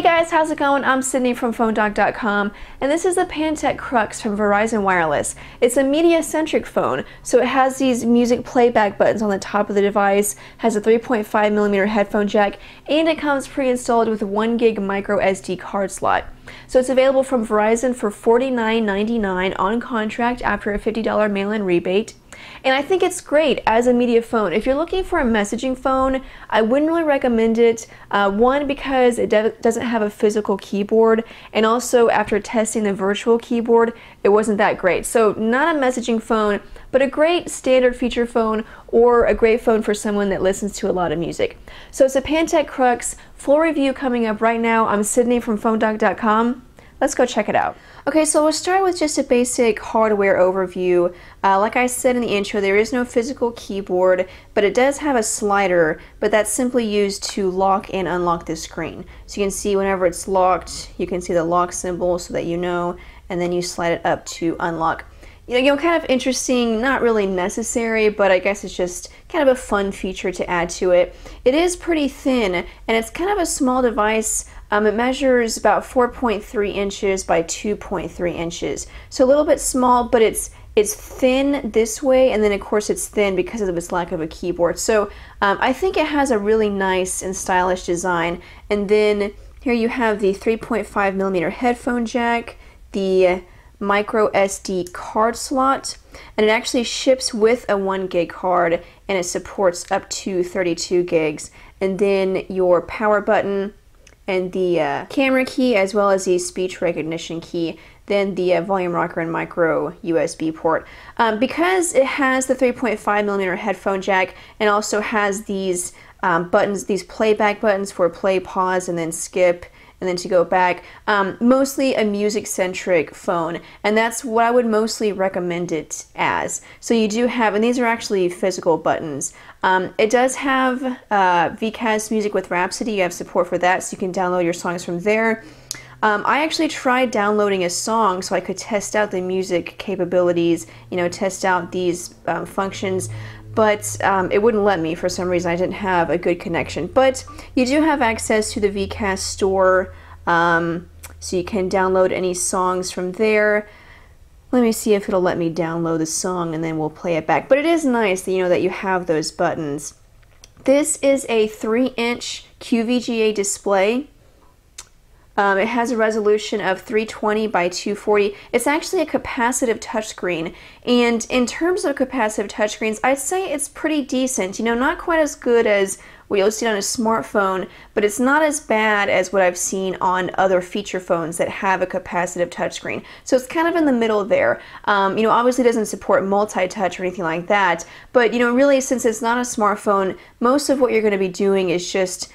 Hey guys, how's it going? I'm Sydney from PhoneDoc.com, and this is the Pantech Crux from Verizon Wireless. It's a media-centric phone, so it has these music playback buttons on the top of the device, has a 3.5mm headphone jack, and it comes pre-installed with a 1 gig micro SD card slot. So it's available from Verizon for $49.99 on contract after a $50 mail-in rebate. And I think it's great as a media phone. If you're looking for a messaging phone, I wouldn't really recommend it. One, because it doesn't have a physical keyboard, and also after testing the virtual keyboard, it wasn't that great. So not a messaging phone, but a great standard feature phone, or a great phone for someone that listens to a lot of music. So it's a Pantech Crux, full review coming up right now. I'm Sydney from PhoneDoc.com. Let's go check it out. Okay, so we'll start with just a basic hardware overview. Like I said in the intro, there is no physical keyboard, but it does have a slider, but that's simply used to lock and unlock the screen. So you can see whenever it's locked, you can see the lock symbol so that you know, and then you slide it up to unlock. You know, kind of interesting, not really necessary, but I guess it's just kind of a fun feature to add to it. It is pretty thin, and it's kind of a small device. It measures about 4.3 inches by 2.3 inches. So a little bit small, but it's thin this way, and then of course it's thin because of its lack of a keyboard. So I think it has a really nice and stylish design. And then here you have the 3.5mm headphone jack, the micro SD card slot, and it actually ships with a 1 gig card, and it supports up to 32 gigs. And then your power button, and the camera key, as well as the speech recognition key, then the volume rocker and micro USB port. Because it has the 3.5mm headphone jack and also has these buttons, these playback buttons for play, pause, and then skip, and then to go back, mostly a music-centric phone, and that's what I would mostly recommend it as. So you do have, and these are actually physical buttons. It does have VCAS Music with Rhapsody. You have support for that, so you can download your songs from there. I actually tried downloading a song so I could test out the music capabilities, you know, test out these functions, but it wouldn't let me for some reason. I didn't have a good connection. But you do have access to the VCAS store, so you can download any songs from there. Let me see if it'll let me download the song, and then we'll play it back. But it is nice that, you know, that you have those buttons. This is a 3-inch QVGA display. It has a resolution of 320 by 240. It's actually a capacitive touchscreen, and in terms of capacitive touchscreens, I'd say it's pretty decent. You know, not quite as good as what you'll see on a smartphone, but it's not as bad as what I've seen on other feature phones that have a capacitive touchscreen. So it's kind of in the middle there. You know, obviously it doesn't support multi-touch or anything like that, but you know, really, since it's not a smartphone, most of what you're going to be doing is just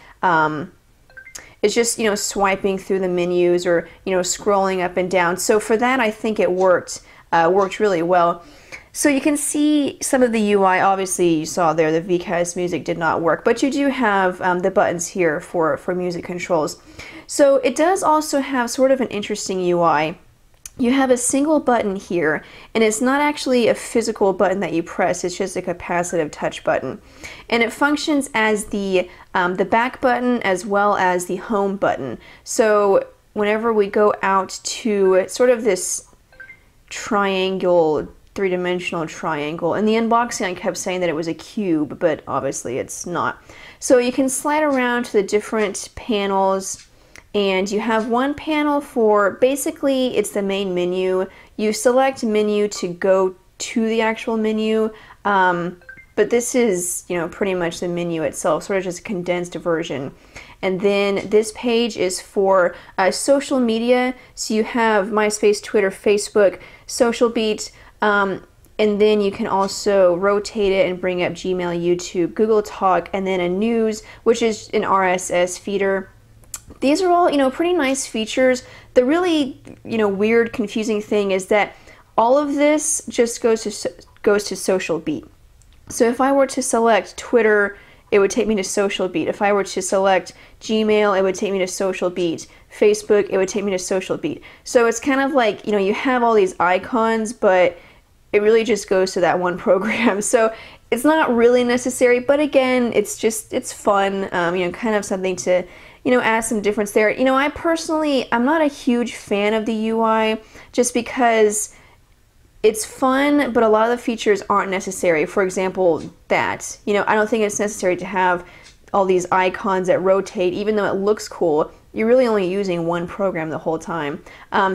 you know, swiping through the menus, or you know, scrolling up and down. So for that, I think it worked really well. So you can see some of the UI. Obviously, you saw there the VCAS Music did not work, but you do have the buttons here for music controls. So it does also have sort of an interesting UI. You have a single button here, and it's not actually a physical button that you press, it's just a capacitive touch button. And it functions as the back button as well as the home button. So whenever we go out to sort of this triangle, three-dimensional triangle, in the unboxing I kept saying that it was a cube, but obviously it's not. So you can slide around to the different panels, and you have one panel for, basically it's the main menu. You select menu to go to the actual menu, but this is, you know, pretty much the menu itself, sort of just a condensed version. And then this page is for social media. So you have MySpace, Twitter, Facebook, SocialBeat, and then you can also rotate it and bring up Gmail, YouTube, Google Talk, and then a news, which is an RSS feeder. These are all, you know, pretty nice features. The really, you know, weird, confusing thing is that all of this just goes to SocialBeat. So if I were to select Twitter, it would take me to SocialBeat. If I were to select Gmail, it would take me to SocialBeat. Facebook, it would take me to SocialBeat. So it's kind of like, you know, you have all these icons, but it really just goes to that one program. So it's not really necessary, but again, it's fun, you know, kind of something to, you know, add some difference there. You know, I'm not a huge fan of the UI just because it's fun, but a lot of the features aren't necessary. For example, that, you know, I don't think it's necessary to have all these icons that rotate, even though it looks cool. You're really only using one program the whole time.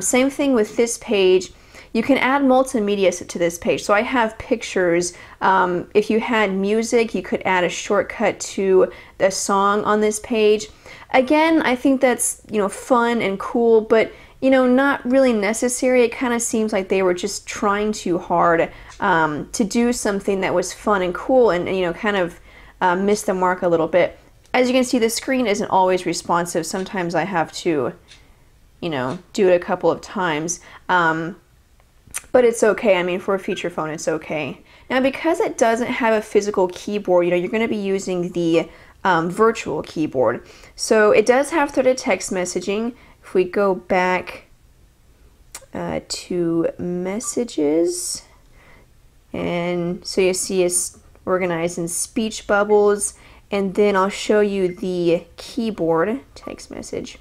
Same thing with this page. You can add multimedia to this page. So I have pictures. If you had music, you could add a shortcut to the song on this page. Again, I think that's, you know, fun and cool, but you know, not really necessary. It kind of seems like they were just trying too hard to do something that was fun and cool, and you know, kind of missed the mark a little bit. As you can see, the screen isn't always responsive. Sometimes I have to, you know, do it a couple of times. But it's okay. I mean, for a feature phone, it's okay. Now, because it doesn't have a physical keyboard, you know, you're going to be using the virtual keyboard. So it does have threaded text messaging. If we go back to messages, and so you see it's organized in speech bubbles, and then I'll show you the keyboard text message.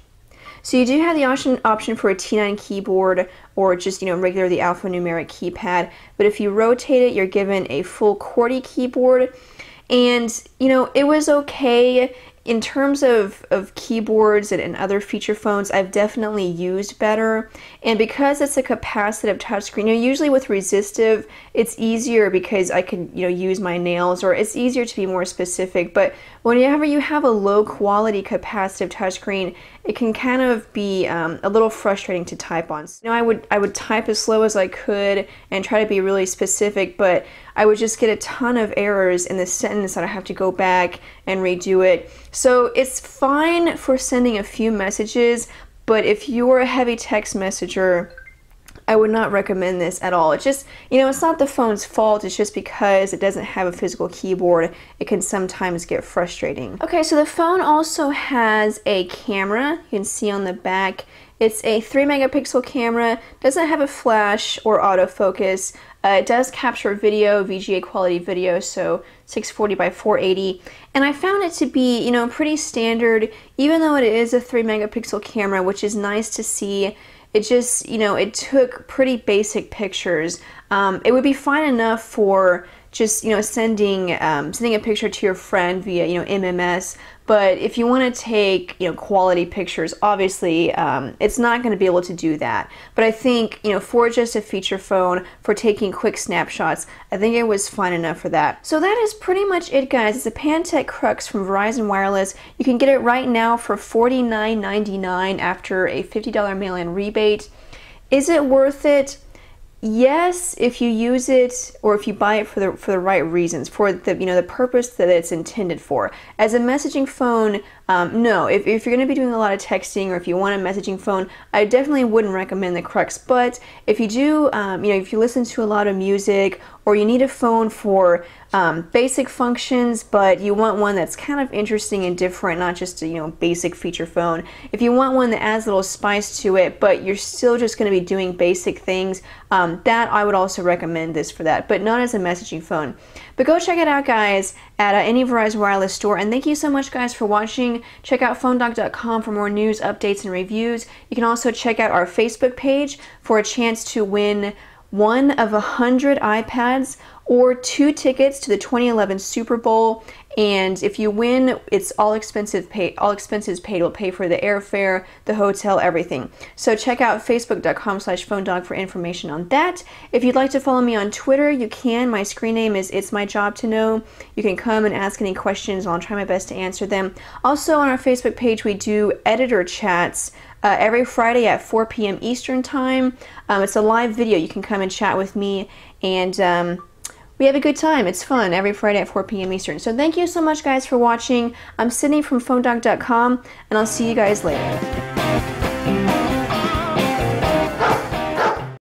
So you do have the option for a T9 keyboard or just, you know, regular the alphanumeric keypad, but if you rotate it, you're given a full QWERTY keyboard, and you know, it was okay. In terms of keyboards and other feature phones, I've definitely used better. And because it's a capacitive touchscreen, you know, usually with resistive, it's easier because I can, you know, use my nails, or it's easier to be more specific. But whenever you have a low quality capacitive touchscreen, it can kind of be a little frustrating to type on. You know, I would type as slow as I could and try to be really specific, but I would just get a ton of errors in the sentence that I have to go back and redo it. So it's fine for sending a few messages, but if you're a heavy text messenger, I would not recommend this at all. It's just, you know, it's not the phone's fault, it's just because it doesn't have a physical keyboard, it can sometimes get frustrating. Okay, so the phone also has a camera. You can see on the back, it's a 3 megapixel camera, doesn't have a flash or autofocus. It does capture video, VGA quality video, so 640 by 480. And I found it to be, you know, pretty standard, even though it is a 3 megapixel camera, which is nice to see. It just, you know, it took pretty basic pictures. It would be fine enough for just, you know, sending a picture to your friend via, you know, MMS. But if you want to take, you know, quality pictures, obviously it's not going to be able to do that. But I think, you know, for just a feature phone, for taking quick snapshots, I think it was fine enough for that. So that is pretty much it, guys. It's a Pantech Crux from Verizon Wireless. You can get it right now for $49.99 after a $50 mail-in rebate. Is it worth it? Yes, if you use it or if you buy it for the right reasons, for the, you know, the purpose that it's intended for. As a messaging phone, no. If you're going to be doing a lot of texting, or if you want a messaging phone, I definitely wouldn't recommend the Crux. But if you do, you know, if you listen to a lot of music, or you need a phone for basic functions, but you want one that's kind of interesting and different, not just a, you know, basic feature phone. If you want one that adds a little spice to it, but you're still just going to be doing basic things, that I would also recommend this for that, but not as a messaging phone. But go check it out, guys, at any Verizon Wireless store. And thank you so much, guys, for watching. Check out PhoneDoc.com for more news, updates, and reviews. You can also check out our Facebook page for a chance to win one of 100 iPads or 2 tickets to the 2011 Super Bowl. And if you win, it's all expenses paid. Will pay for the airfare, the hotel, everything. So check out facebook.com/PhoneDoc for information on that. If you'd like to follow me on Twitter, you can. My screen name is It's My Job to Know. You can come and ask any questions, and I'll try my best to answer them. Also on our Facebook page, we do editor chats every Friday at 4 p.m. Eastern Time. It's a live video. You can come and chat with me, and we have a good time. It's fun every Friday at 4 p.m. Eastern. So thank you so much, guys, for watching. I'm Sydney from PhoneDoc.com, and I'll see you guys later.